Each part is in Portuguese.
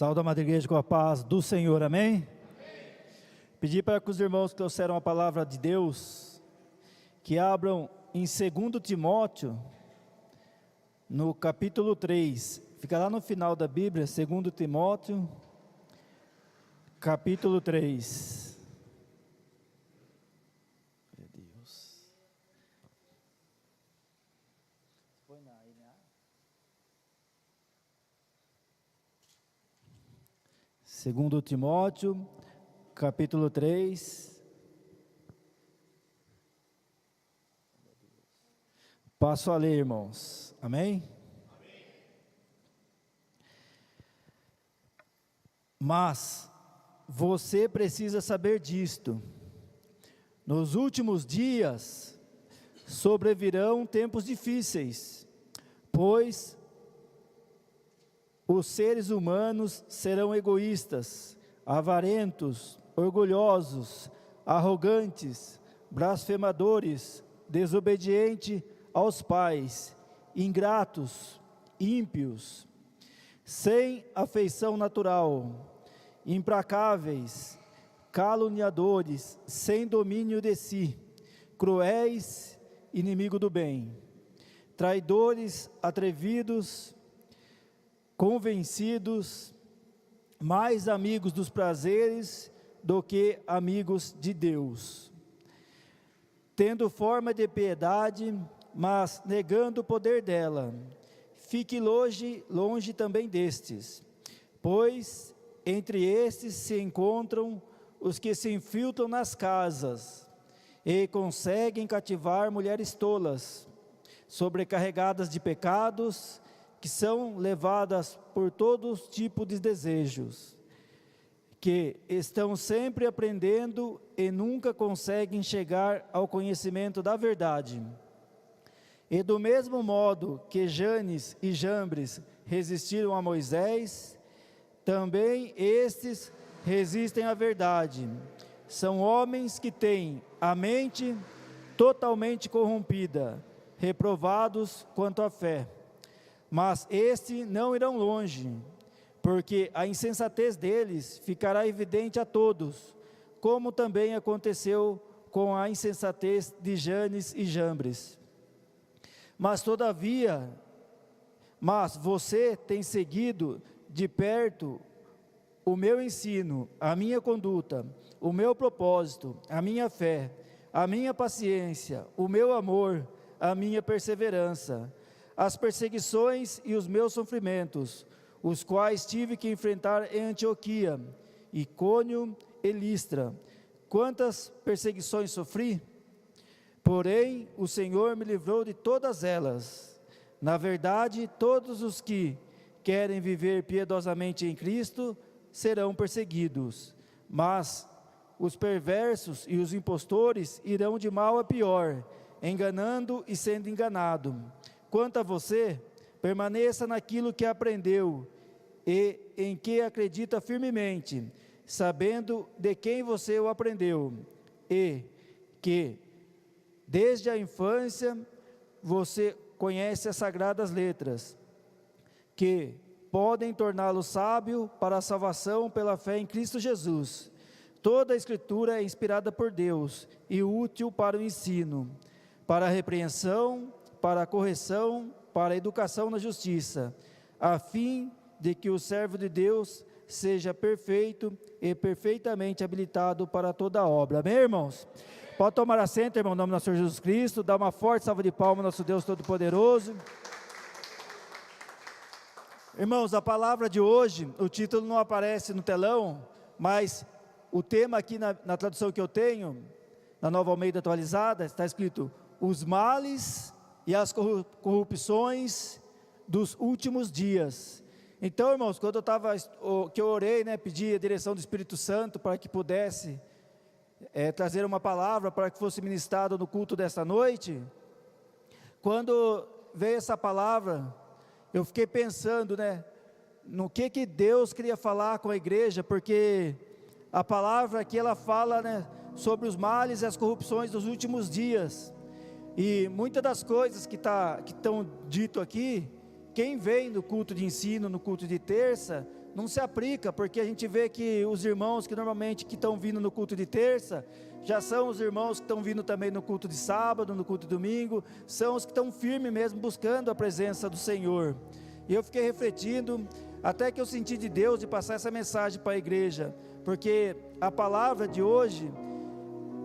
Saúde a Madre Igreja com a paz do Senhor, amém? Pedi para que os irmãos que trouxeram a palavra de Deus, que abram em 2 Timóteo, no capítulo 3, fica lá no final da Bíblia, 2 Timóteo, capítulo 3. Meu Deus. Foi na INA. 2 Timóteo, capítulo 3. Passo a ler, irmãos. Amém? Amém. Mas você precisa saber disto: nos últimos dias sobrevirão tempos difíceis, pois os seres humanos serão egoístas, avarentos, orgulhosos, arrogantes, blasfemadores, desobedientes aos pais, ingratos, ímpios, sem afeição natural, implacáveis, caluniadores, sem domínio de si, cruéis, inimigo do bem, traidores, atrevidos, convencidos, mais amigos dos prazeres do que amigos de Deus, tendo forma de piedade, mas negando o poder dela. Fique longe também destes, pois entre estes se encontram os que se infiltram nas casas e conseguem cativar mulheres tolas, sobrecarregadas de pecados, que são levadas por todos tipos de desejos, que estão sempre aprendendo e nunca conseguem chegar ao conhecimento da verdade. E do mesmo modo que Janes e Jambres resistiram a Moisés, também estes resistem à verdade. São homens que têm a mente totalmente corrompida, reprovados quanto à fé. Mas estes não irão longe, porque a insensatez deles ficará evidente a todos, como também aconteceu com a insensatez de Janes e Jambres. Mas você tem seguido de perto o meu ensino, a minha conduta, o meu propósito, a minha fé, a minha paciência, o meu amor, a minha perseverança, as perseguições e os meus sofrimentos, os quais tive que enfrentar em Antioquia, Icônio e Listra. Quantas perseguições sofri? Porém, o Senhor me livrou de todas elas. Na verdade, todos os que querem viver piedosamente em Cristo serão perseguidos, mas os perversos e os impostores irão de mal a pior, enganando e sendo enganado. Quanto a você, permaneça naquilo que aprendeu e em que acredita firmemente, sabendo de quem você o aprendeu, e que desde a infância você conhece as sagradas letras, que podem torná-lo sábio para a salvação pela fé em Cristo Jesus. Toda a Escritura é inspirada por Deus e útil para o ensino, para a repreensão, para a correção, para a educação na justiça, a fim de que o servo de Deus seja perfeito e perfeitamente habilitado para toda obra. Amém, irmãos? Pode tomar assento, irmão, em nome do nosso Senhor Jesus Cristo. Dá uma forte salva de palmas ao nosso Deus Todo-Poderoso. Irmãos, a palavra de hoje, o título não aparece no telão, mas o tema aqui na tradução que eu tenho, na Nova Almeida Atualizada, está escrito: os males e as corrupções dos últimos dias. Então, irmãos, quando eu orei, pedi a direção do Espírito Santo para que pudesse trazer uma palavra para que fosse ministrado no culto desta noite. Quando veio essa palavra, eu fiquei pensando, no que Deus queria falar com a igreja, porque a palavra aqui ela fala, sobre os males e as corrupções dos últimos dias. E muitas das coisas que estão dito aqui, quem vem no culto de ensino, no culto de terça, não se aplica, porque a gente vê que os irmãos que normalmente que estão vindo no culto de terça, já são os irmãos que estão vindo também no culto de sábado, no culto de domingo, são os que estão firmes mesmo, buscando a presença do Senhor. E eu fiquei refletindo, até que eu senti de Deus de passar essa mensagem para a igreja, porque a palavra de hoje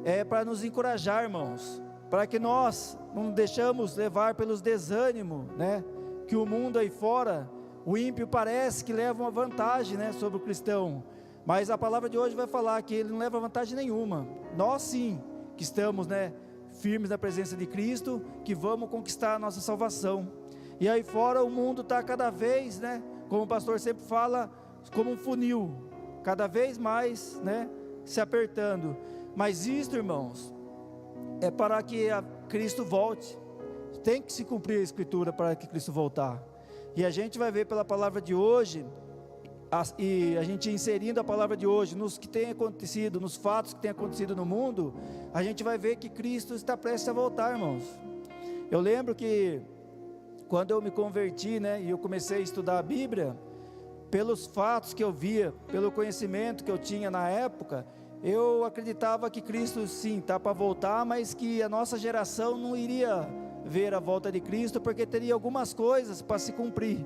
é para nos encorajar, irmãos, para que nós não deixamos levar pelos desânimos, né, que o mundo aí fora, o ímpio parece que leva uma vantagem, né, sobre o cristão, mas a palavra de hoje vai falar que ele não leva vantagem nenhuma. Nós sim, que estamos, né, firmes na presença de Cristo, que vamos conquistar a nossa salvação. E aí fora o mundo está cada vez, né, como o pastor sempre fala, como um funil, cada vez mais, né, se apertando. Mas isto, irmãos, é para que Cristo volte. Tem que se cumprir a Escritura para que Cristo voltar. E a gente vai ver pela palavra de hoje, e a gente inserindo a palavra de hoje nos que tem acontecido, nos fatos que tem acontecido no mundo, a gente vai ver que Cristo está prestes a voltar, irmãos. Eu lembro que quando eu me converti, né, e eu comecei a estudar a Bíblia, pelos fatos que eu via, pelo conhecimento que eu tinha na época, eu acreditava que Cristo sim está para voltar, mas que a nossa geração não iria ver a volta de Cristo, porque teria algumas coisas para se cumprir.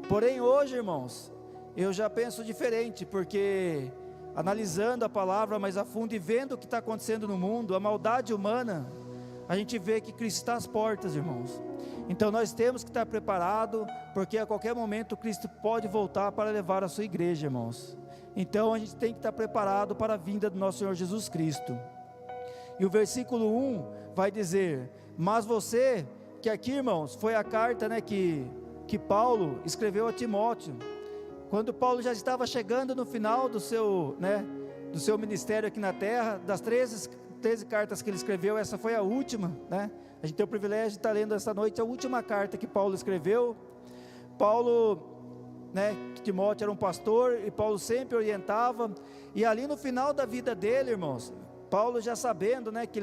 Porém hoje, irmãos, eu já penso diferente, porque analisando a palavra mais a fundo e vendo o que está acontecendo no mundo, a maldade humana, a gente vê que Cristo está às portas, irmãos. Então nós temos que estar preparados, porque a qualquer momento Cristo pode voltar para levar a sua igreja, irmãos. Então a gente tem que estar preparado para a vinda do nosso Senhor Jesus Cristo. E o versículo 1 vai dizer: mas você, que aqui, irmãos, foi a carta, né, que Paulo escreveu a Timóteo, quando Paulo já estava chegando no final do seu ministério aqui na terra. Das 13 cartas que ele escreveu, essa foi a última, né? A gente tem o privilégio de estar lendo essa noite a última carta que Paulo escreveu. Paulo, né, Timóteo era um pastor, e Paulo sempre orientava, e ali no final da vida dele, irmãos, Paulo já sabendo, né, que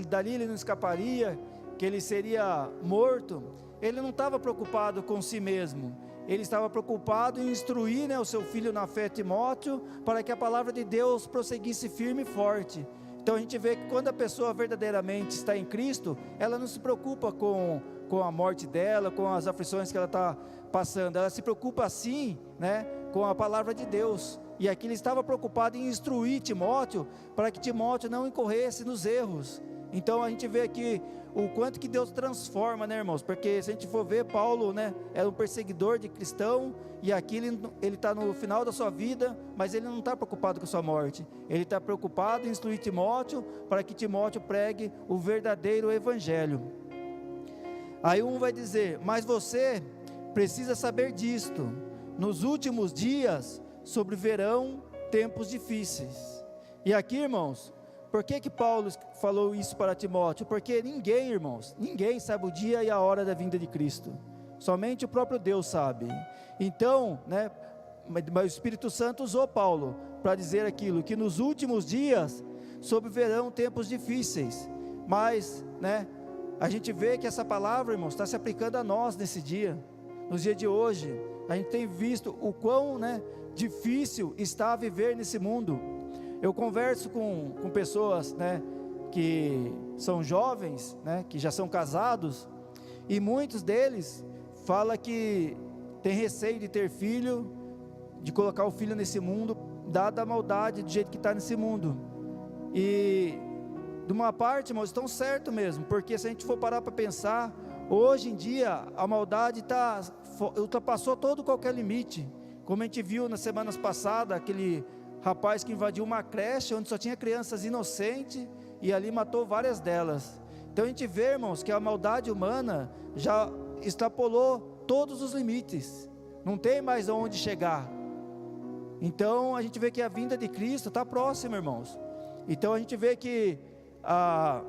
dali ele não escaparia, que ele seria morto, ele não estava preocupado com si mesmo, ele estava preocupado em instruir, né, o seu filho na fé, Timóteo, para que a palavra de Deus prosseguisse firme e forte. Então a gente vê que quando a pessoa verdadeiramente está em Cristo, ela não se preocupa com a morte dela, com as aflições que ela está passando, ela se preocupa sim, né, com a palavra de Deus. E aqui ele estava preocupado em instruir Timóteo, para que Timóteo não incorresse nos erros. Então a gente vê aqui o quanto que Deus transforma, né, irmãos? Porque se a gente for ver, Paulo, né, era um perseguidor de cristão, e aqui ele está no final da sua vida, mas ele não está preocupado com a sua morte. Ele está preocupado em instruir Timóteo, para que Timóteo pregue o verdadeiro evangelho. Aí um vai dizer: mas você precisa saber disto, nos últimos dias sobrevirão tempos difíceis. E aqui, irmãos, por que Paulo falou isso para Timóteo? Porque ninguém, irmãos, ninguém sabe o dia e a hora da vinda de Cristo, somente o próprio Deus sabe. Então, né, mas o Espírito Santo usou Paulo para dizer aquilo, que nos últimos dias sobrevirão tempos difíceis. Mas, né, a gente vê que essa palavra, irmãos, está se aplicando a nós nesse dia, nos dias de hoje. A gente tem visto o quão, né, difícil está viver nesse mundo. Eu converso com pessoas, né, que são jovens, né, que já são casados, e muitos deles falam que tem receio de ter filho, de colocar o filho nesse mundo, dada a maldade do jeito que está nesse mundo. E de uma parte, irmãos, estão certo mesmo, porque se a gente for parar para pensar, hoje em dia a maldade ultrapassou todo qualquer limite. Como a gente viu nas semanas passadas, aquele rapaz que invadiu uma creche onde só tinha crianças inocentes, e ali matou várias delas. Então a gente vê, irmãos, que a maldade humana já extrapolou todos os limites, não tem mais aonde chegar. Então a gente vê que a vinda de Cristo está próxima, irmãos. Então a gente vê que a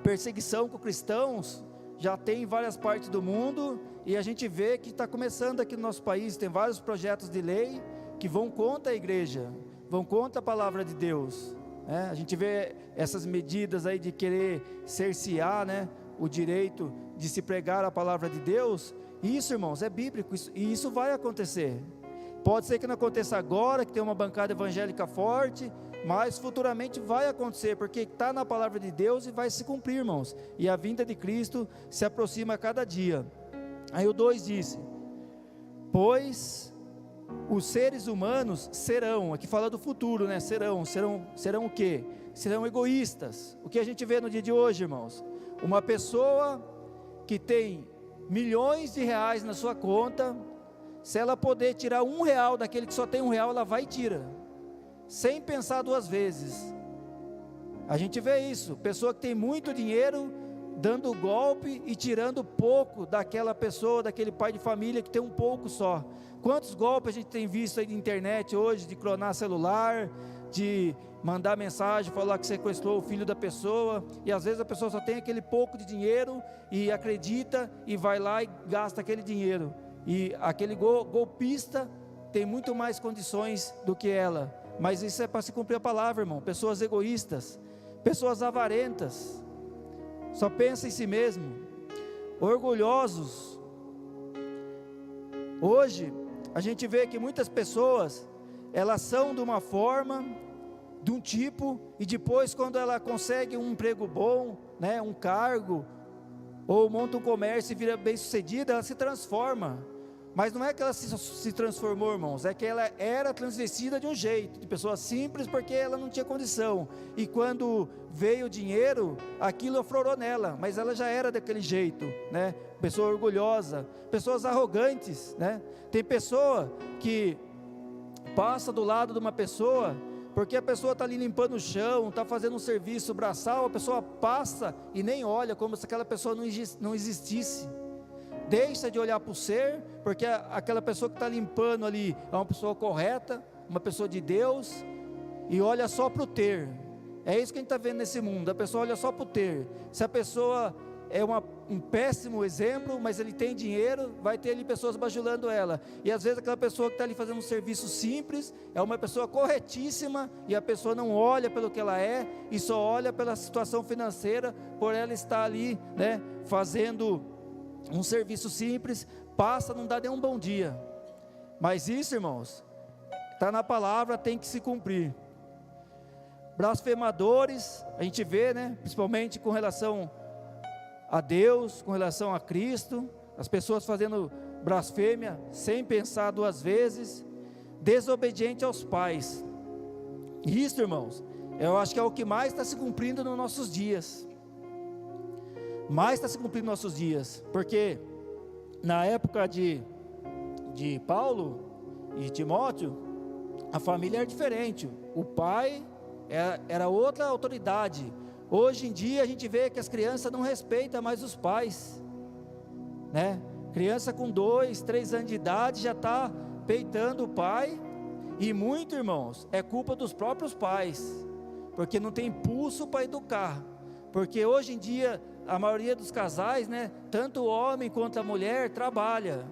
perseguição com cristãos já tem em várias partes do mundo, e a gente vê que está começando aqui no nosso país. Tem vários projetos de lei que vão contra a igreja, vão contra a palavra de Deus, né? A gente vê essas medidas aí de querer cercear, né, o direito de se pregar a palavra de Deus. Isso, irmãos, é bíblico, e isso vai acontecer. Pode ser que não aconteça agora, que tem uma bancada evangélica forte, mas futuramente vai acontecer, porque está na palavra de Deus e vai se cumprir, irmãos. E a vinda de Cristo se aproxima a cada dia. Aí o 2 disse: pois os seres humanos serão, aqui fala do futuro, né? Serão o quê? Serão egoístas. O que a gente vê no dia de hoje, irmãos? Uma pessoa que tem milhões de reais na sua conta, se ela poder tirar R$1 daquele que só tem R$1, ela vai e tira, sem pensar duas vezes. A gente vê isso, pessoa que tem muito dinheiro, dando golpe e tirando pouco daquela pessoa, daquele pai de família que tem um pouco só. Quantos golpes a gente tem visto aí na internet hoje, de clonar celular, de mandar mensagem, falar que sequestrou o filho da pessoa, e às vezes a pessoa só tem aquele pouco de dinheiro, e acredita, e vai lá e gasta aquele dinheiro, e aquele golpista tem muito mais condições do que ela, mas isso é para se cumprir a palavra, irmão. Pessoas egoístas, pessoas avarentas, só pensa em si mesmo, orgulhosos. Hoje a gente vê que muitas pessoas, elas são de uma forma, de um tipo, e depois quando ela consegue um emprego bom, né, um cargo, ou monta um comércio e vira bem sucedida, ela se transforma. Mas não é que ela se transformou, irmãos, é que ela era transvestida de um jeito, de pessoa simples, porque ela não tinha condição, e quando veio o dinheiro, aquilo aflorou nela, mas ela já era daquele jeito, né? Pessoa orgulhosa, pessoas arrogantes, né? Tem pessoa que passa do lado de uma pessoa, porque a pessoa está ali limpando o chão, está fazendo um serviço braçal, a pessoa passa e nem olha, como se aquela pessoa não existisse. Deixa de olhar para o ser, porque aquela pessoa que está limpando ali é uma pessoa correta, uma pessoa de Deus, e olha só para o ter. É isso que a gente está vendo nesse mundo, a pessoa olha só para o ter. Se a pessoa é um péssimo exemplo, mas ele tem dinheiro, vai ter ali pessoas bajulando ela, e às vezes aquela pessoa que está ali fazendo um serviço simples, é uma pessoa corretíssima, e a pessoa não olha pelo que ela é, e só olha pela situação financeira, por ela estar ali, né, fazendo um serviço simples, passa, não dá nem um bom dia. Mas isso, irmãos, está na palavra, tem que se cumprir. Blasfemadores, a gente vê, né, principalmente com relação a Deus, com relação a Cristo, as pessoas fazendo blasfêmia sem pensar duas vezes, desobediente aos pais. Isso, irmãos, eu acho que é o que mais está se cumprindo nos nossos dias. Mais está se cumprindo nos nossos dias, porque na época de Paulo e Timóteo, a família era diferente, o pai era outra autoridade. Hoje em dia a gente vê que as crianças não respeitam mais os pais, né? Criança com 2, 3 anos de idade já está peitando o pai, e muito, irmãos, é culpa dos próprios pais, porque não tem impulso para educar, porque hoje em dia a maioria dos casais, né, tanto o homem quanto a mulher trabalha,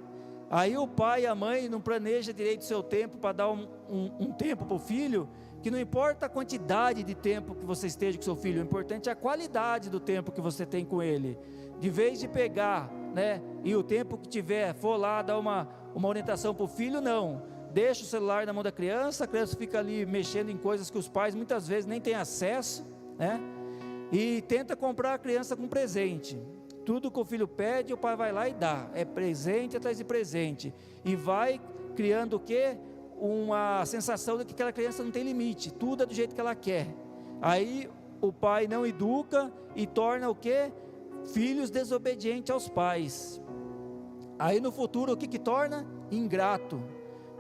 aí o pai e a mãe não planejam direito o seu tempo para dar um tempo para o filho, que não importa a quantidade de tempo que você esteja com seu filho, o importante é a qualidade do tempo que você tem com ele. De vez de pegar, né, e o tempo que tiver, for lá dar uma orientação para o filho, não, deixa o celular na mão da criança, a criança fica ali mexendo em coisas que os pais muitas vezes nem têm acesso, né, e tenta comprar a criança com presente. Tudo que o filho pede, o pai vai lá e dá, é presente atrás de presente, e vai criando o quê? Uma sensação de que aquela criança não tem limite, tudo é do jeito que ela quer. Aí o pai não educa e torna o quê? Filhos desobedientes aos pais. Aí no futuro o que torna? Ingrato.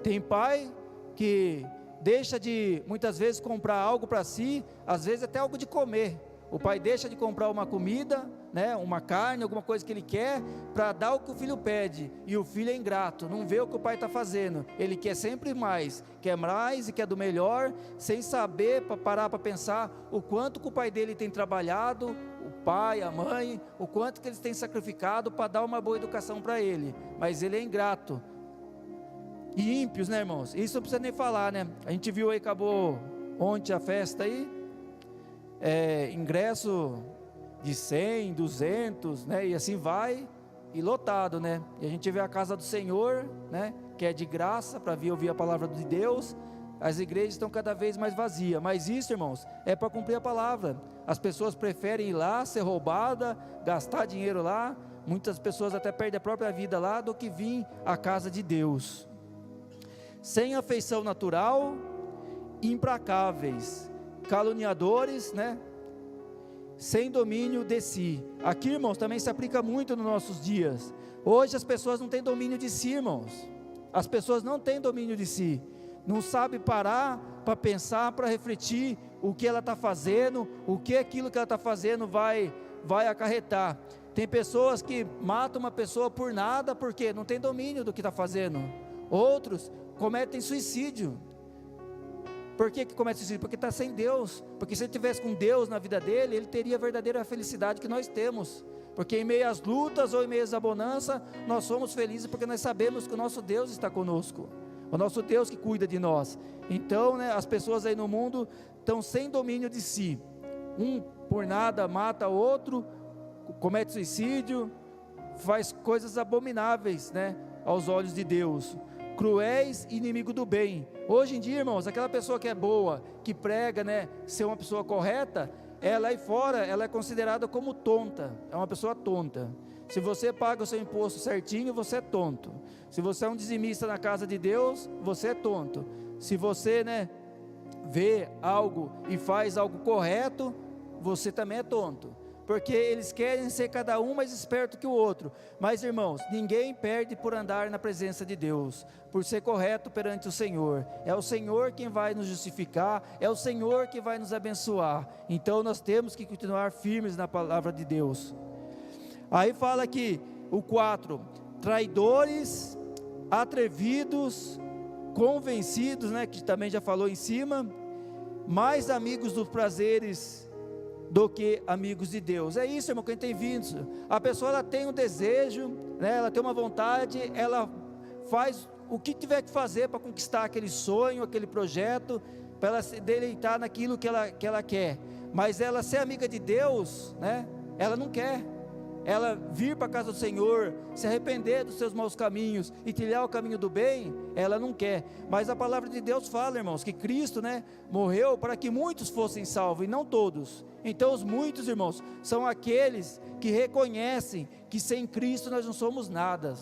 Tem pai que deixa de muitas vezes comprar algo para si, às vezes até algo de comer. O pai deixa de comprar uma comida, né, uma carne, alguma coisa que ele quer, para dar o que o filho pede, e o filho é ingrato, não vê o que o pai está fazendo, ele quer sempre mais e quer do melhor, sem saber, para parar para pensar, o quanto que o pai dele tem trabalhado, o pai, a mãe, o quanto que eles têm sacrificado para dar uma boa educação para ele, mas ele é ingrato. E ímpios, né, irmãos? Isso não precisa nem falar, né? A gente viu aí, acabou ontem a festa aí, ingresso de 100, 200, né, e assim vai, e lotado, né? E a gente vê a casa do Senhor, né? Que é de graça para vir ouvir a palavra de Deus. As igrejas estão cada vez mais vazias, mas isso, irmãos, é para cumprir a palavra. As pessoas preferem ir lá, ser roubada, gastar dinheiro lá. Muitas pessoas até perdem a própria vida lá, do que vir à casa de Deus. Sem afeição natural, implacáveis, caluniadores, né? Sem domínio de si. Aqui, irmãos, também se aplica muito nos nossos dias. Hoje as pessoas não têm domínio de si, irmãos. As pessoas não têm domínio de si. Não sabe parar para pensar, para refletir o que ela está fazendo, o que aquilo que ela está fazendo vai acarretar. Tem pessoas que matam uma pessoa por nada, porque não tem domínio do que está fazendo. Outros cometem suicídio. Por que comete suicídio? Porque está sem Deus. Porque se ele estivesse com Deus na vida dele, ele teria a verdadeira felicidade que nós temos. Porque em meio às lutas ou em meio à bonança, nós somos felizes porque nós sabemos que o nosso Deus está conosco. O nosso Deus que cuida de nós. Então, né, as pessoas aí no mundo estão sem domínio de si. Um por nada mata o outro, comete suicídio, faz coisas abomináveis, né, aos olhos de Deus. Cruéis, inimigo do bem. Hoje em dia, irmãos, aquela pessoa que é boa, que prega, né, ser uma pessoa correta, ela aí fora, ela é considerada como tonta. É uma pessoa tonta. Se você paga o seu imposto certinho, você é tonto. Se você é um dizimista na casa de Deus, você é tonto. Se você, né, vê algo e faz algo correto, você também é tonto. Porque eles querem ser cada um mais esperto que o outro. Mas, irmãos, ninguém perde por andar na presença de Deus, por ser correto perante o Senhor. É o Senhor quem vai nos justificar, é o Senhor que vai nos abençoar. Então nós temos que continuar firmes na palavra de Deus. Aí fala aqui, o 4, traidores, atrevidos, convencidos, né, que também já falou em cima, mais amigos dos prazeres do que amigos de Deus. É isso, irmão, que a gente tem visto. A pessoa, ela tem um desejo, né, ela tem uma vontade, ela faz o que tiver que fazer para conquistar aquele sonho, aquele projeto, para ela se deleitar naquilo que ela quer. Mas ela ser amiga de Deus, né, ela não quer. Ela vir para a casa do Senhor, se arrepender dos seus maus caminhos e trilhar o caminho do bem, ela não quer. Mas a palavra de Deus fala, irmãos, que Cristo, né, morreu para que muitos fossem salvos e não todos. Então os muitos, irmãos, são aqueles que reconhecem que sem Cristo nós não somos nada.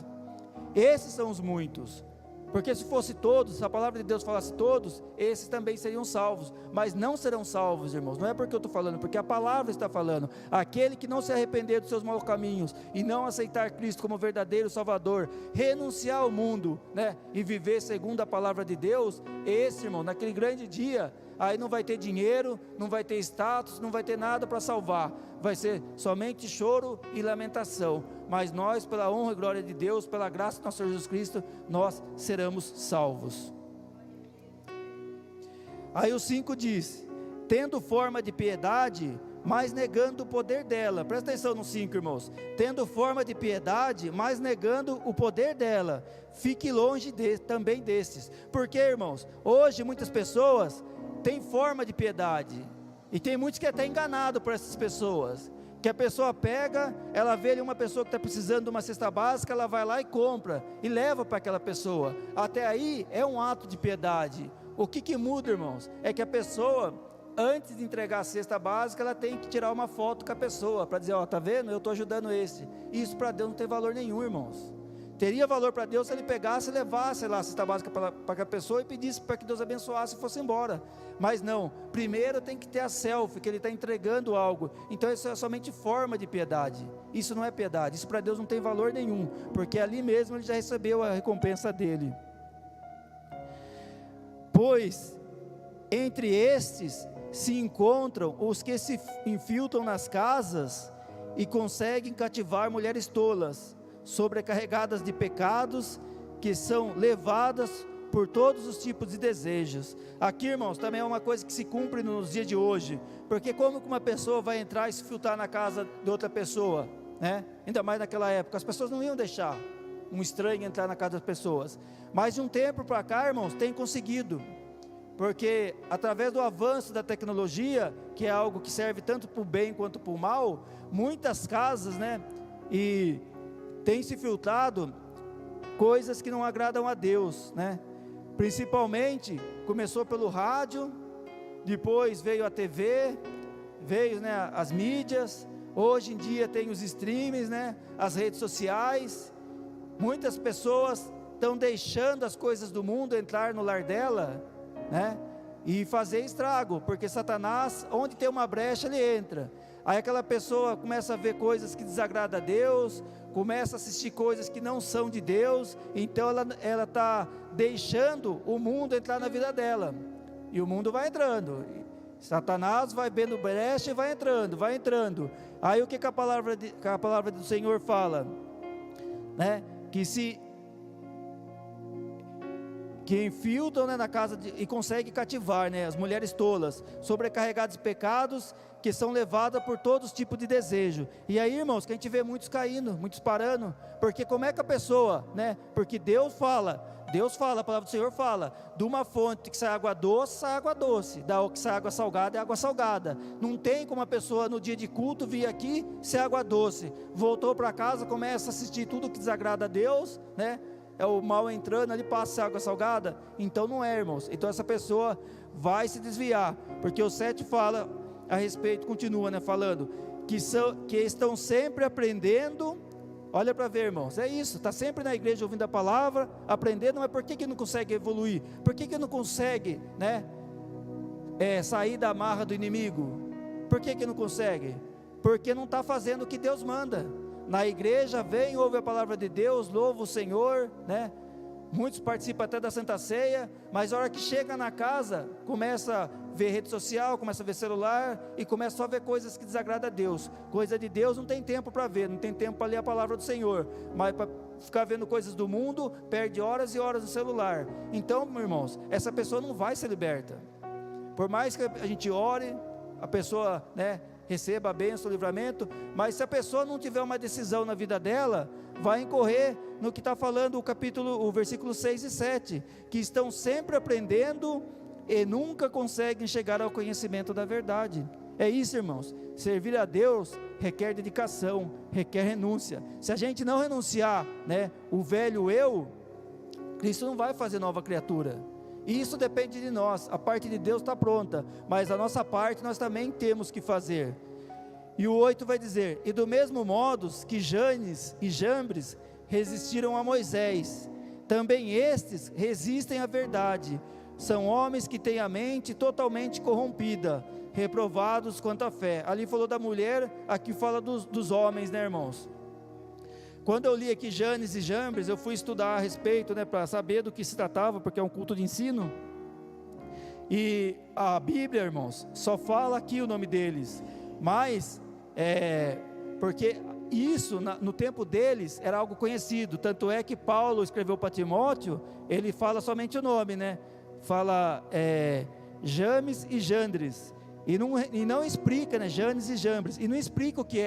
Esses são os muitos. Porque se fosse todos, se a palavra de Deus falasse todos, esses também seriam salvos, mas não serão salvos, irmãos. Não é porque eu estou falando, porque a palavra está falando. Aquele que não se arrepender dos seus maus caminhos e não aceitar Cristo como verdadeiro Salvador, renunciar ao mundo, né, e viver segundo a palavra de Deus, esse, irmão, naquele grande dia, aí não vai ter dinheiro, não vai ter status, não vai ter nada para salvar. Vai ser somente choro e lamentação. Mas nós, pela honra e glória de Deus, pela graça do nosso Senhor Jesus Cristo, nós seremos salvos. Aí o 5 diz, tendo forma de piedade, mas negando o poder dela. Presta atenção no 5, irmãos. Tendo forma de piedade, mas negando o poder dela. Fique longe também desses. Porque, irmãos, hoje muitas pessoas têm forma de piedade. E tem muitos que é até enganado por essas pessoas. Que a pessoa pega, ela vê ali uma pessoa que está precisando de uma cesta básica, ela vai lá e compra, e leva para aquela pessoa. Até aí é um ato de piedade. O que muda, irmãos? É que a pessoa, antes de entregar a cesta básica, ela tem que tirar uma foto com a pessoa, para dizer, ó, tá vendo? Eu estou ajudando esse. Isso para Deus não tem valor nenhum, irmãos. Teria valor para Deus se ele pegasse e levasse lá a cesta básica para a pessoa e pedisse para que Deus abençoasse e fosse embora. Mas não, primeiro tem que ter a selfie, que ele está entregando algo. Então isso é somente forma de piedade. Isso não é piedade, isso para Deus não tem valor nenhum, porque ali mesmo ele já recebeu a recompensa dele. Pois entre estes se encontram os que se infiltram nas casas e conseguem cativar mulheres tolas, sobrecarregadas de pecados, que são levadas por todos os tipos de desejos. Aqui, irmãos, também é uma coisa que se cumpre nos dias de hoje, porque como que uma pessoa vai entrar e se filtrar na casa de outra pessoa, né? Ainda mais naquela época, as pessoas não iam deixar um estranho entrar na casa das pessoas, mas de um tempo para cá, irmãos, tem conseguido, porque através do avanço da tecnologia, que é algo que serve tanto para o bem quanto para o mal, muitas casas, né, e tem se filtrado coisas que não agradam a Deus, né? Principalmente, começou pelo rádio, depois veio a TV, veio, né, as mídias, hoje em dia tem os streams, né, as redes sociais. Muitas pessoas estão deixando as coisas do mundo entrar no lar dela, né, e fazer estrago, porque Satanás, onde tem uma brecha, ele entra. Aí aquela pessoa começa a ver coisas que desagradam a Deus, começa a assistir coisas que não são de Deus, então ela está deixando o mundo entrar na vida dela, e o mundo vai entrando, Satanás vai vendo brecha e vai entrando, aí o que a palavra do Senhor fala, né, que infiltram, né, na casa e conseguem cativar, né, as mulheres tolas, sobrecarregadas de pecados, que são levadas por todos os tipos de desejo. E aí, irmãos, que a gente vê muitos caindo, muitos parando, porque como é que a pessoa, né, porque Deus fala, a palavra do Senhor fala, de uma fonte que sai água doce, da que sai água salgada, é água salgada. Não tem como a pessoa no dia de culto vir aqui, ser água doce, voltou para casa, começa a assistir tudo que desagrada a Deus, né, é o mal entrando ali, passa água salgada. Então não é, irmãos. Então essa pessoa vai se desviar, porque o 7 fala a respeito, continua, né, falando que estão sempre aprendendo. Olha para ver, irmãos, é isso, está sempre na igreja ouvindo a palavra, aprendendo, mas por que não consegue evoluir? Por que não consegue, né, sair da marra do inimigo? Por que não consegue? Porque não está fazendo o que Deus manda. Na igreja vem, ouve a palavra de Deus, louva o Senhor, né? Muitos participam até da Santa Ceia, mas a hora que chega na casa, começa a ver rede social, começa a ver celular, e começa só a ver coisas que desagradam a Deus. Coisa de Deus não tem tempo para ver, não tem tempo para ler a palavra do Senhor, mas para ficar vendo coisas do mundo, perde horas e horas no celular. Então, meus irmãos, essa pessoa não vai ser liberta. Por mais que a gente ore, a pessoa, né, receba a bênção, o livramento, mas se a pessoa não tiver uma decisão na vida dela, vai incorrer no que está falando o versículo 6 e 7, que estão sempre aprendendo e nunca conseguem chegar ao conhecimento da verdade. É isso, irmãos, servir a Deus requer dedicação, requer renúncia. Se a gente não renunciar, né, o velho eu, Cristo não vai fazer nova criatura. E isso depende de nós. A parte de Deus está pronta, mas a nossa parte nós também temos que fazer. E o 8 vai dizer: e do mesmo modo que Janes e Jambres resistiram a Moisés, também estes resistem à verdade. São homens que têm a mente totalmente corrompida, reprovados quanto à fé. Ali falou da mulher, aqui fala dos homens, né, irmãos? Quando eu li aqui Janes e Jambres, eu fui estudar a respeito, né, para saber do que se tratava, porque é um culto de ensino. E a Bíblia, irmãos, só fala aqui o nome deles, mas porque isso no tempo deles era algo conhecido. Tanto é que Paulo escreveu para Timóteo, ele fala somente o nome, né? Fala James e Jandres, e não explica, né, Janes e Jambres, e não explica o que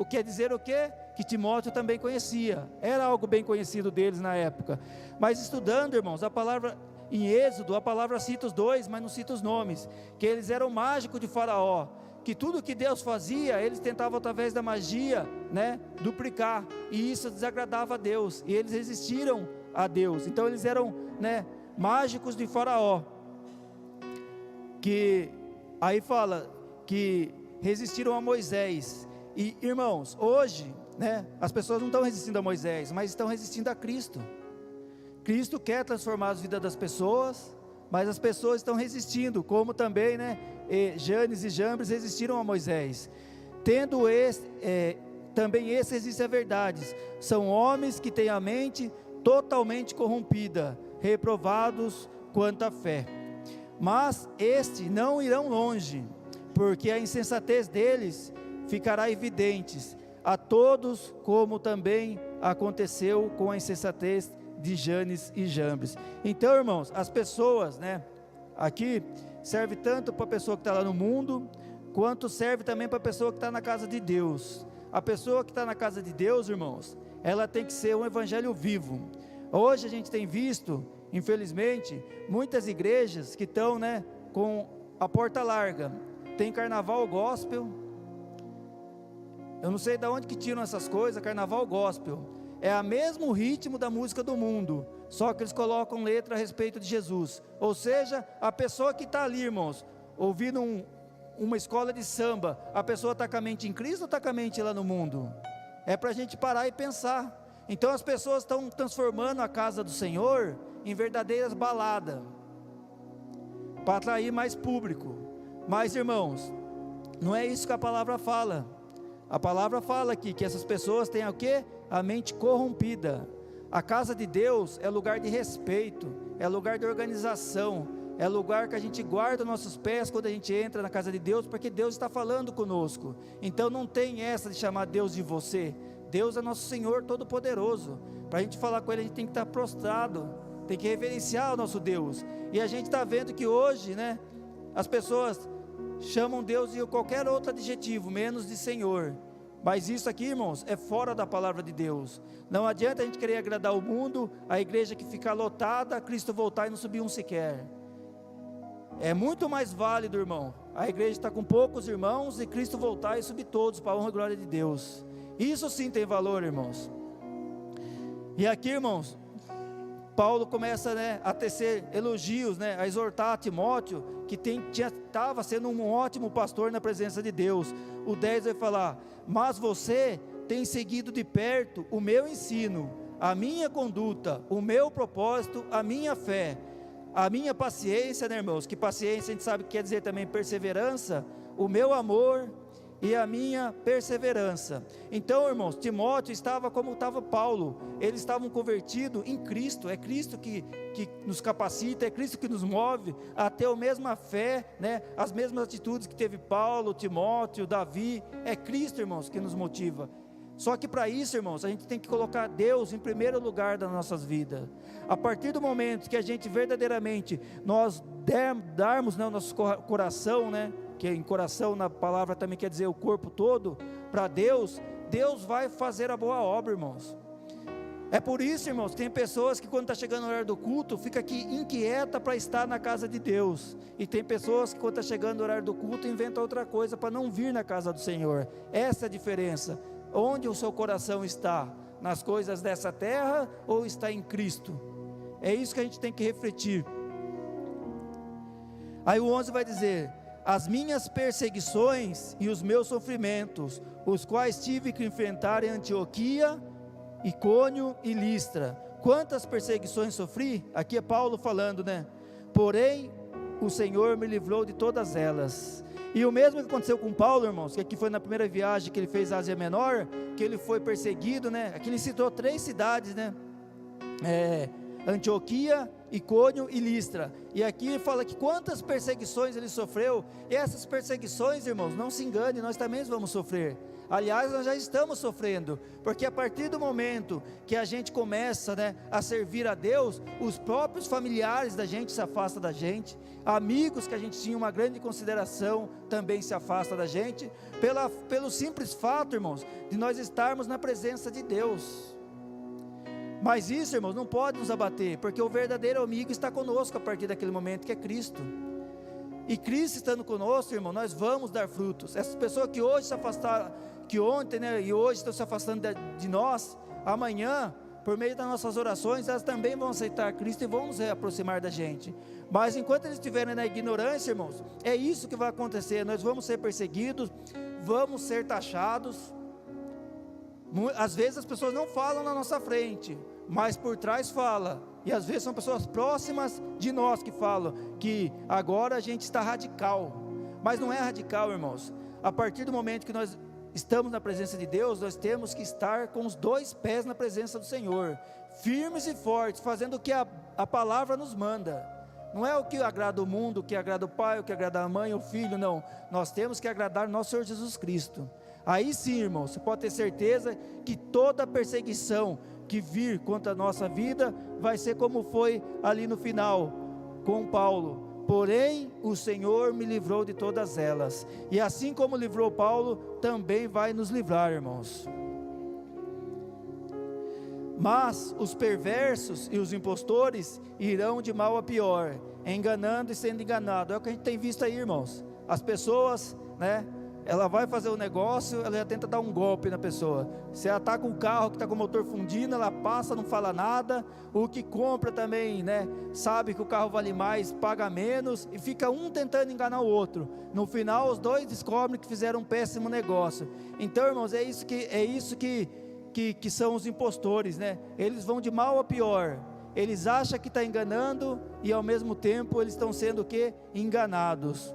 quer dizer o quê? Que Timóteo também conhecia, era algo bem conhecido deles na época. Mas estudando, irmãos, a palavra em Êxodo, a palavra cita os dois, mas não cita os nomes, que eles eram mágicos de Faraó, que tudo que Deus fazia, eles tentavam através da magia, né, duplicar, e isso desagradava a Deus, e eles resistiram a Deus. Então eles eram, né, mágicos de Faraó, que aí fala que resistiram a Moisés. E irmãos, hoje, né, as pessoas não estão resistindo a Moisés, mas estão resistindo a Cristo. Cristo quer transformar a vida das pessoas, mas as pessoas estão resistindo, como também, né, Janes e Jambres resistiram a Moisés. Tendo também esse resiste a verdades. São homens que têm a mente totalmente corrompida, reprovados quanto à fé. Mas estes não irão longe, porque a insensatez deles ficará evidente a todos, como também aconteceu com a insensatez de Janes e Jambres. Então, irmãos, as pessoas, né, aqui serve tanto para a pessoa que está lá no mundo, quanto serve também para a pessoa que está na casa de Deus. A pessoa que está na casa de Deus, irmãos, ela tem que ser um evangelho vivo. Hoje a gente tem visto, infelizmente, muitas igrejas que estão, né, com a porta larga. Tem carnaval gospel. Eu não sei de onde que tiram essas coisas, carnaval gospel. é o mesmo ritmo da música do mundo, só que eles colocam letra a respeito de Jesus. Ou seja, a pessoa que está ali, irmãos, ouvindo uma escola de samba, a pessoa está com a mente em Cristo ou está com a mente lá no mundo? É para a gente parar e pensar. Então as pessoas estão transformando a casa do Senhor em verdadeiras baladas, para atrair mais público. Mas, irmãos, não é isso que a palavra fala. A palavra fala aqui que essas pessoas têm o quê? A mente corrompida. A casa de Deus é lugar de respeito, é lugar de organização, é lugar que a gente guarda nossos pés quando a gente entra na casa de Deus, porque Deus está falando conosco. Então não tem essa de chamar Deus de você. Deus é nosso Senhor Todo-Poderoso. Para a gente falar com Ele, a gente tem que estar prostrado, tem que reverenciar o nosso Deus. E a gente está vendo que hoje, né, as pessoas chamam Deus de qualquer outro adjetivo, menos de Senhor. Mas isso aqui, irmãos, é fora da palavra de Deus. Não adianta a gente querer agradar o mundo, a igreja que fica lotada, Cristo voltar e não subir um sequer. É muito mais válido, irmão, a igreja está com poucos irmãos e Cristo voltar e subir todos para a honra e glória de Deus. Isso sim tem valor, irmãos. E aqui, irmãos, Paulo começa, né, a tecer elogios, né, a exortar a Timóteo, que estava sendo um ótimo pastor na presença de Deus. O 10 vai falar: mas você tem seguido de perto o meu ensino, a minha conduta, o meu propósito, a minha fé, a minha paciência, né, irmãos, que paciência a gente sabe que quer dizer também perseverança, o meu amor e a minha perseverança. Então, irmãos, Timóteo estava como estava Paulo, eles estavam convertidos em Cristo. É Cristo que nos capacita, é Cristo que nos move a ter a mesma fé, né? As mesmas atitudes que teve Paulo, Timóteo, Davi. É Cristo, irmãos, que nos motiva. Só que para isso, irmãos, a gente tem que colocar Deus em primeiro lugar das nossas vidas. A partir do momento que a gente verdadeiramente, nós darmos, né, o nosso coração, né, que em coração na palavra também quer dizer o corpo todo, para Deus, Deus vai fazer a boa obra, irmãos. É por isso, irmãos, que tem pessoas que quando está chegando o horário do culto, fica aqui inquieta para estar na casa de Deus, e tem pessoas que quando está chegando o horário do culto, inventa outra coisa para não vir na casa do Senhor. Essa é a diferença. Onde o seu coração está? Nas coisas dessa terra ou está em Cristo? É isso que a gente tem que refletir. Aí o 11 vai dizer: as minhas perseguições e os meus sofrimentos, os quais tive que enfrentar em Antioquia, Icônio e Listra. Quantas perseguições sofri? Aqui é Paulo falando, né? Porém, o Senhor me livrou de todas elas. E o mesmo que aconteceu com Paulo, irmãos, que aqui foi na primeira viagem que ele fez à Ásia Menor, que ele foi perseguido, né? Aqui ele citou 3 cidades, né? Antioquia, Icônio e Listra. E aqui ele fala que quantas perseguições ele sofreu. E essas perseguições, irmãos, não se engane, nós também vamos sofrer. Aliás, nós já estamos sofrendo, porque a partir do momento que a gente começa, né, a servir a Deus, os próprios familiares da gente se afastam da gente, amigos que a gente tinha uma grande consideração também se afastam da gente, pelo simples fato, irmãos, de nós estarmos na presença de Deus. Mas isso, irmãos, não pode nos abater, porque o verdadeiro amigo está conosco a partir daquele momento, que é Cristo. E Cristo estando conosco, irmão, nós vamos dar frutos. Essas pessoas que hoje se afastaram, que ontem, né, e hoje estão se afastando de nós, amanhã, por meio das nossas orações, elas também vão aceitar Cristo e vão nos aproximar da gente. Mas enquanto eles estiverem na ignorância, irmãos, é isso que vai acontecer. Nós vamos ser perseguidos, vamos ser taxados. Às vezes as pessoas não falam na nossa frente, mas por trás fala. E às vezes são pessoas próximas de nós que falam que agora a gente está radical. Mas não é radical, irmãos. A partir do momento que nós estamos na presença de Deus, nós temos que estar com os 2 pés na presença do Senhor, firmes e fortes, fazendo o que a palavra nos manda. Não é o que agrada o mundo, o que agrada o pai, o que agrada a mãe, o filho, não. Nós temos que agradar nosso Senhor Jesus Cristo. Aí sim, irmão, você pode ter certeza que toda perseguição que vir contra a nossa vida, vai ser como foi ali no final, com Paulo. Porém, o Senhor me livrou de todas elas. E assim como livrou Paulo, também vai nos livrar, irmãos. Mas os perversos e os impostores irão de mal a pior, enganando e sendo enganado. É o que a gente tem visto aí, irmãos. As pessoas, né, ela vai fazer o negócio, ela já tenta dar um golpe na pessoa. Se ela está com o carro que está com o motor fundindo, ela passa, não fala nada. O que compra também, né, sabe que o carro vale mais, paga menos, e fica um tentando enganar o outro. No final, os dois descobrem que fizeram um péssimo negócio. Então, irmãos, é isso que são os impostores, né? Eles vão de mal a pior. Eles acham que está enganando e ao mesmo tempo eles estão sendo o quê? Enganados.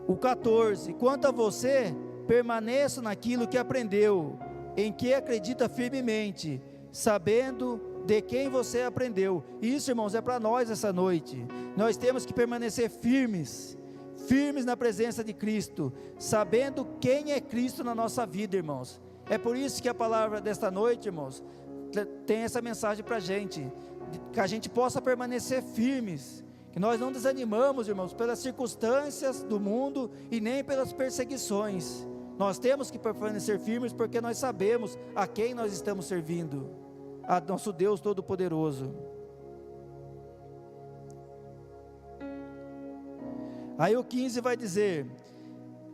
O 14, quanto a você, permaneça naquilo que aprendeu, em que acredita firmemente, sabendo de quem você aprendeu. Isso, irmãos, é para nós essa noite. Nós temos que permanecer firmes na presença de Cristo, sabendo quem é Cristo na nossa vida, irmãos. É por isso que a palavra desta noite, irmãos, tem essa mensagem para a gente, que a gente possa permanecer firmes, que nós não desanimamos, irmãos, pelas circunstâncias do mundo e nem pelas perseguições. Nós temos que permanecer firmes porque nós sabemos a quem nós estamos servindo, a nosso Deus Todo-Poderoso. Aí o 15 vai dizer,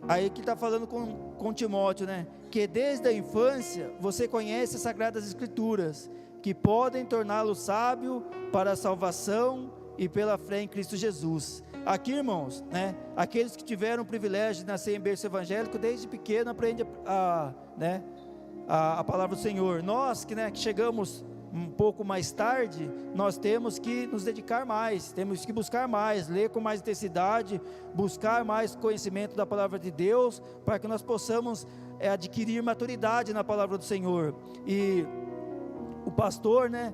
aí que está falando com Timóteo, né? Que desde a infância você conhece as Sagradas Escrituras, que podem torná-lo sábio para a salvação e pela fé em Cristo Jesus. Aqui, irmãos, né, aqueles que tiveram o privilégio de nascer em berço evangélico, desde pequeno aprendem a palavra do Senhor. Nós que chegamos um pouco mais tarde, nós temos que nos dedicar mais, temos que buscar mais, ler com mais intensidade, buscar mais conhecimento da palavra de Deus, para que nós possamos adquirir maturidade na palavra do Senhor. E o pastor, né,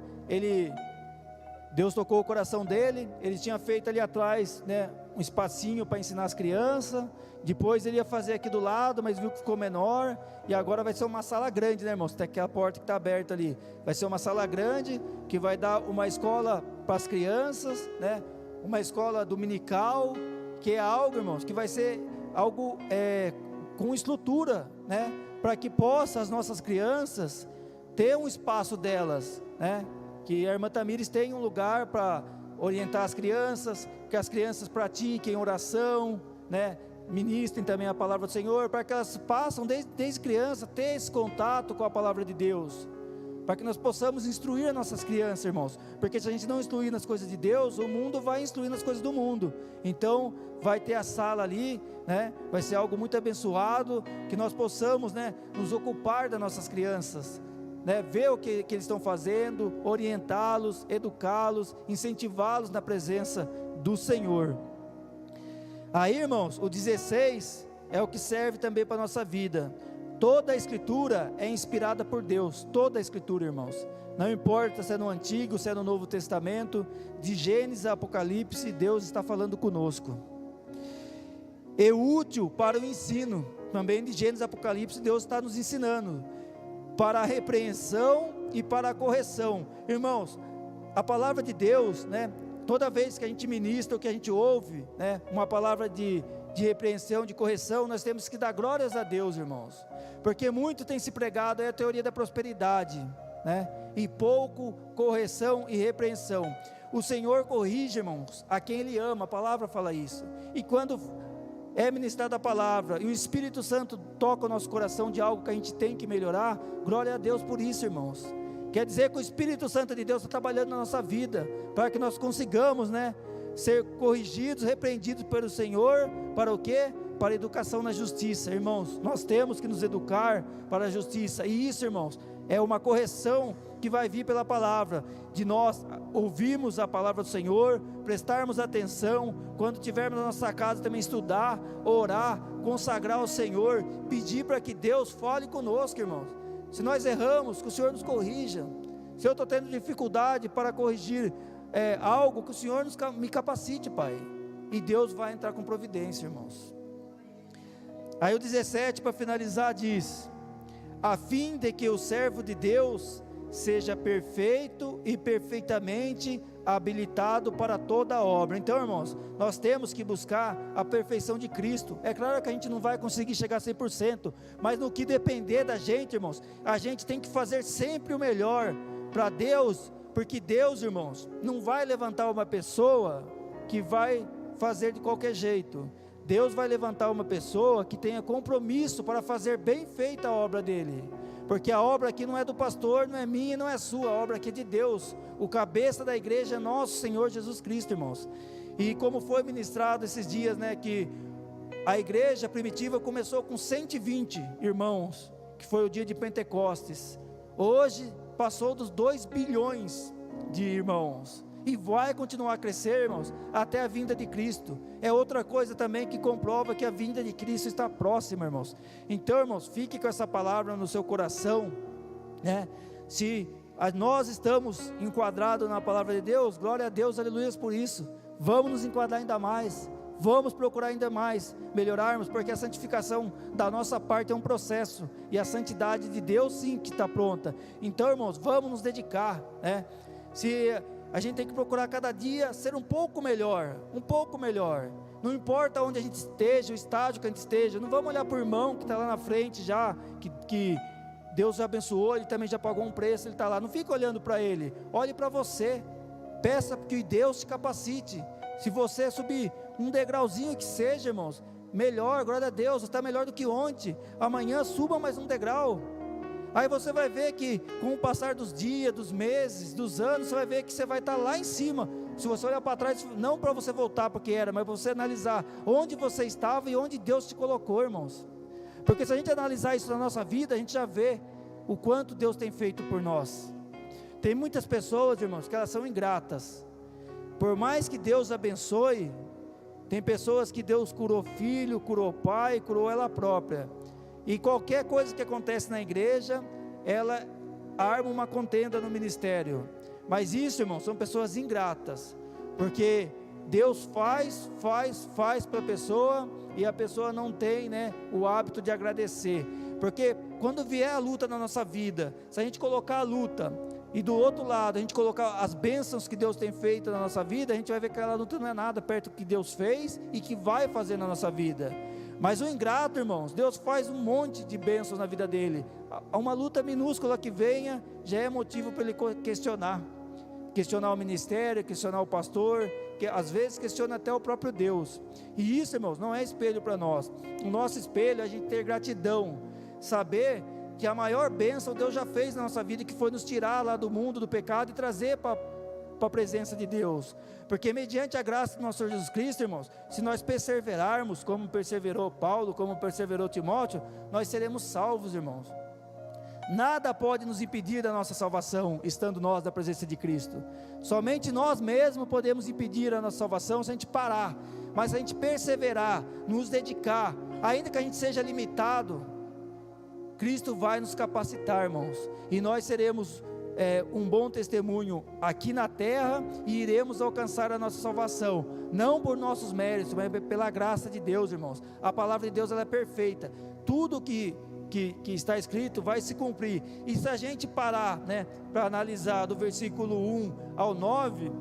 Deus tocou o coração dele, ele tinha feito ali atrás, né, um espacinho para ensinar as crianças, depois ele ia fazer aqui do lado, mas viu que ficou menor, e agora vai ser uma sala grande, né, irmãos? Tem aquela porta que está aberta ali, vai ser uma sala grande, que vai dar uma escola para as crianças, né, uma escola dominical, que é algo, irmãos, que vai ser algo com estrutura, né, para que possa as nossas crianças ter um espaço delas, né, que a irmã Tamires tenha um lugar para orientar as crianças, que as crianças pratiquem oração, né, ministrem também a palavra do Senhor, para que elas possam desde criança ter esse contato com a palavra de Deus, para que nós possamos instruir as nossas crianças, irmãos, porque se a gente não instruir nas coisas de Deus, o mundo vai instruir nas coisas do mundo. Então vai ter a sala ali, né, vai ser algo muito abençoado, que nós possamos, né, nos ocupar das nossas crianças, né, ver o que eles estão fazendo, orientá-los, educá-los, incentivá-los na presença do Senhor. Aí, irmãos, o 16 é o que serve também para a nossa vida. Toda a Escritura é inspirada por Deus, toda a Escritura, irmãos, não importa se é no Antigo, se é no Novo Testamento, de Gênesis a Apocalipse, Deus está falando conosco. É útil para o ensino, também de Gênesis a Apocalipse, Deus está nos ensinando, para a repreensão e para a correção. Irmãos, a palavra de Deus, né, toda vez que a gente ministra, ou que a gente ouve, né, uma palavra de repreensão, de correção, nós temos que dar glórias a Deus, irmãos, porque muito tem se pregado a teoria da prosperidade, né, e pouco correção e repreensão. O Senhor corrige, irmãos, a quem Ele ama, a palavra fala isso, e quando é ministrada a palavra, e o Espírito Santo toca o nosso coração de algo que a gente tem que melhorar, glória a Deus por isso, irmãos. Quer dizer que o Espírito Santo de Deus está trabalhando na nossa vida, para que nós consigamos, né, ser corrigidos, repreendidos pelo Senhor, para o quê? Para a educação na justiça, irmãos. Nós temos que nos educar para a justiça, e isso, irmãos, é uma correção que vai vir pela palavra, de nós ouvirmos a palavra do Senhor, prestarmos atenção, quando estivermos na nossa casa também estudar, orar, consagrar ao Senhor, pedir para que Deus fale conosco, irmãos. Se nós erramos, que o Senhor nos corrija. Se eu estou tendo dificuldade para corrigir algo, que o Senhor me capacite, Pai, e Deus vai entrar com providência, irmãos. Aí o 17, para finalizar, diz: a fim de que o servo de Deus seja perfeito e perfeitamente habilitado para toda a obra. Então, irmãos, nós temos que buscar a perfeição de Cristo. É claro que a gente não vai conseguir chegar a 100%, mas no que depender da gente, irmãos, a gente tem que fazer sempre o melhor para Deus, porque Deus, irmãos, não vai levantar uma pessoa que vai fazer de qualquer jeito. Deus vai levantar uma pessoa que tenha compromisso para fazer bem feita a obra dele, porque a obra aqui não é do pastor, não é minha, não é sua, a obra aqui é de Deus. O cabeça da igreja é nosso Senhor Jesus Cristo, irmãos. E como foi ministrado esses dias, né, que a igreja primitiva começou com 120 irmãos, que foi o dia de Pentecostes. Hoje passou dos 2 bilhões de irmãos, e vai continuar a crescer, irmãos, até a vinda de Cristo. É outra coisa também que comprova que a vinda de Cristo está próxima, irmãos. Então, irmãos, fique com essa palavra no seu coração, né? Se nós estamos enquadrados na palavra de Deus, glória a Deus, aleluia por isso. Vamos nos enquadrar ainda mais, vamos procurar ainda mais melhorarmos, porque a santificação da nossa parte é um processo, e a santidade de Deus sim que está pronta. Então, irmãos, vamos nos dedicar, né? A gente tem que procurar cada dia ser um pouco melhor, não importa onde a gente esteja, o estágio que a gente esteja. Não vamos olhar para o irmão que está lá na frente já, que Deus já abençoou, ele também já pagou um preço, ele está lá. Não fica olhando para ele, olhe para você, peça que Deus te capacite. Se você subir um degrauzinho que seja, irmãos, melhor, glória a Deus, você está melhor do que ontem. Amanhã suba mais um degrau. Aí você vai ver que com o passar dos dias, dos meses, dos anos, você vai ver que você vai estar lá em cima. Se você olhar para trás, não para você voltar para o que era, mas para você analisar onde você estava e onde Deus te colocou, irmãos. Porque se a gente analisar isso na nossa vida, a gente já vê o quanto Deus tem feito por nós. Tem muitas pessoas, irmãos, que elas são ingratas. Por mais que Deus abençoe, tem pessoas que Deus curou filho, curou pai, curou ela própria. E qualquer coisa que acontece na igreja, ela arma uma contenda no ministério. Mas isso, irmão, são pessoas ingratas, porque Deus faz para a pessoa, e a pessoa não tem, né, o hábito de agradecer. Porque quando vier a luta na nossa vida, se a gente colocar a luta, e do outro lado a gente colocar as bênçãos que Deus tem feito na nossa vida, a gente vai ver que aquela luta não é nada perto do que Deus fez e que vai fazer na nossa vida. Mas o ingrato, irmãos, Deus faz um monte de bênçãos na vida dele. Uma luta minúscula que venha, já é motivo para ele questionar o ministério, questionar o pastor, que às vezes questiona até o próprio Deus. E isso, irmãos, não é espelho para nós. O nosso espelho é a gente ter gratidão, saber que a maior bênção Deus já fez na nossa vida, que foi nos tirar lá do mundo do pecado e trazer para a presença de Deus. Porque mediante a graça do nosso Senhor Jesus Cristo, irmãos, se nós perseverarmos como perseverou Paulo, como perseverou Timóteo, nós seremos salvos, irmãos. Nada pode nos impedir da nossa salvação, estando nós na presença de Cristo. Somente nós mesmos podemos impedir a nossa salvação se a gente parar. Mas se a gente perseverar, nos dedicar, ainda que a gente seja limitado, Cristo vai nos capacitar, irmãos, e nós seremos um bom testemunho aqui na terra, e iremos alcançar a nossa salvação, não por nossos méritos, mas pela graça de Deus, irmãos. A palavra de Deus, ela é perfeita, tudo que está escrito vai se cumprir. E se a gente parar, né, para analisar do versículo 1 ao 9,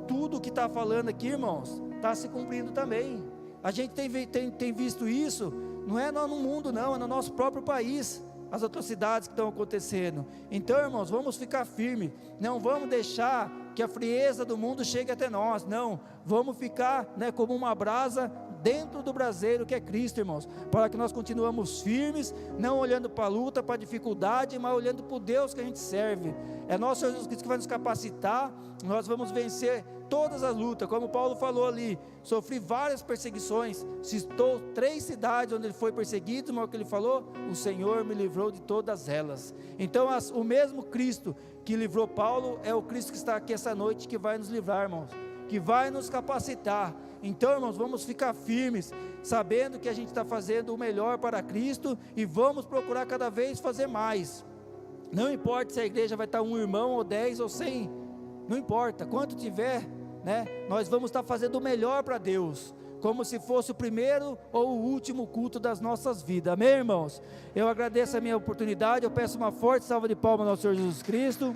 tudo que está falando aqui, irmãos, está se cumprindo também. A gente tem visto isso, não é no mundo não, é no nosso próprio país, as atrocidades que estão acontecendo. Então, irmãos, vamos ficar firmes, não vamos deixar que a frieza do mundo chegue até nós, não, vamos ficar, né, como uma brasa dentro do braseiro que é Cristo, irmãos, para que nós continuemos firmes, não olhando para a luta, para a dificuldade, mas olhando para o Deus que a gente serve. É nosso Senhor Jesus Cristo que vai nos capacitar, nós vamos vencer todas as lutas, como Paulo falou ali, sofri várias perseguições, citou 3 cidades onde ele foi perseguido, mas o que ele falou, o Senhor me livrou de todas elas. Então o mesmo Cristo que livrou Paulo, é o Cristo que está aqui essa noite, que vai nos livrar, irmãos, que vai nos capacitar. Então, irmãos, vamos ficar firmes, sabendo que a gente está fazendo o melhor para Cristo, e vamos procurar cada vez fazer mais. Não importa se a igreja vai estar 1 irmão, ou 10, ou 100, não importa, quanto tiver, né, nós vamos estar fazendo o melhor para Deus, como se fosse o primeiro ou o último culto das nossas vidas, amém, irmãos? Eu agradeço a minha oportunidade, eu peço uma forte salva de palmas ao Senhor Jesus Cristo.